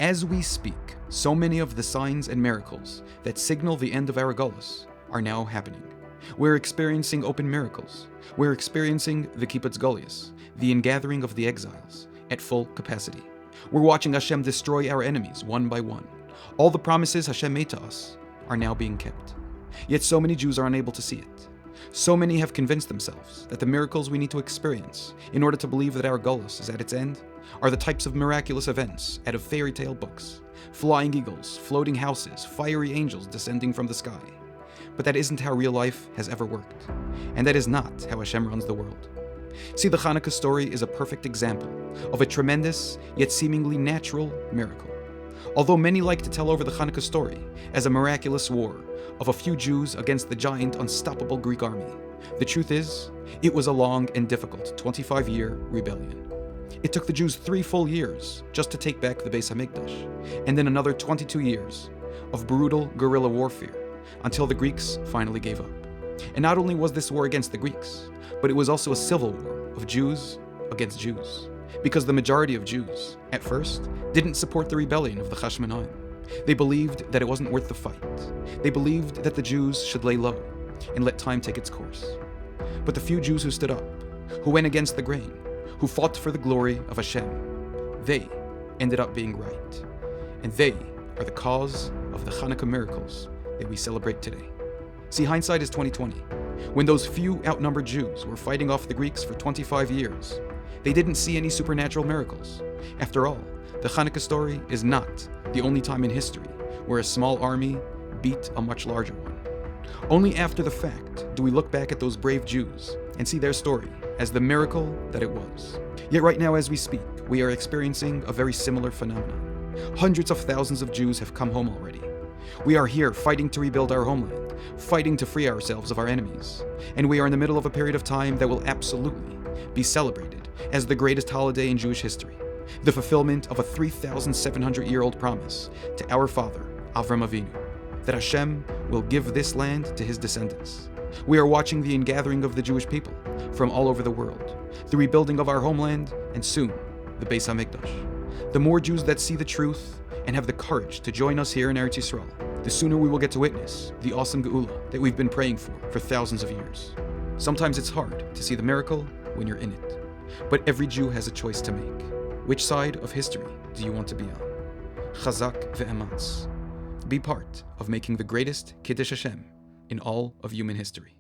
As we speak, so many of the signs and miracles that signal the end of our Golus are now happening. We're experiencing open miracles. We're experiencing the Kibbutz Goliath, the ingathering of the exiles, at full capacity. We're watching Hashem destroy our enemies one by one. All the promises Hashem made to us are now being kept. Yet so many Jews are unable to see it. So many have convinced themselves that the miracles we need to experience in order to believe that our Golus is at its end are the types of miraculous events out of fairy tale books. Flying eagles, floating houses, fiery angels descending from the sky. But that isn't how real life has ever worked. And that is not how Hashem runs the world. See, the Chanukah story is a perfect example of a tremendous, yet seemingly natural miracle. Although many like to tell over the Chanukah story as a miraculous war of a few Jews against the giant, unstoppable Greek army, the truth is, it was a long and difficult 25-year rebellion. It took the Jews 3 full years just to take back the Beis HaMikdash, and then another 22 years of brutal guerrilla warfare until the Greeks finally gave up. And not only was this war against the Greeks, but it was also a civil war of Jews against Jews, because the majority of Jews, at first, didn't support the rebellion of the Hashmonaim. They believed that it wasn't worth the fight. They believed that the Jews should lay low and let time take its course. But the few Jews who stood up, who went against the grain, who fought for the glory of Hashem, they ended up being right. And they are the cause of the Chanukah miracles that we celebrate today. See, hindsight is 20/20. When those few outnumbered Jews were fighting off the Greeks for 25 years, they didn't see any supernatural miracles. After all, the Chanukah story is not the only time in history where a small army beat a much larger one. Only after the fact do we look back at those brave Jews and see their story as the miracle that it was. Yet right now as we speak, we are experiencing a very similar phenomenon. Hundreds of thousands of Jews have come home already. We are here fighting to rebuild our homeland, fighting to free ourselves of our enemies. And we are in the middle of a period of time that will absolutely be celebrated as the greatest holiday in Jewish history, the fulfillment of a 3,700-year-old promise to our father, Avram Avinu, that Hashem will give this land to his descendants. We are watching the ingathering of the Jewish people from all over the world, the rebuilding of our homeland, and soon, the Beis HaMikdash. The more Jews that see the truth and have the courage to join us here in Eretz Yisroel, the sooner we will get to witness the awesome Geula that we've been praying for thousands of years. Sometimes it's hard to see the miracle when you're in it, but every Jew has a choice to make. Which side of history do you want to be on? Chazak ve'ematz. Be part of making the greatest Kiddush Hashem in all of human history.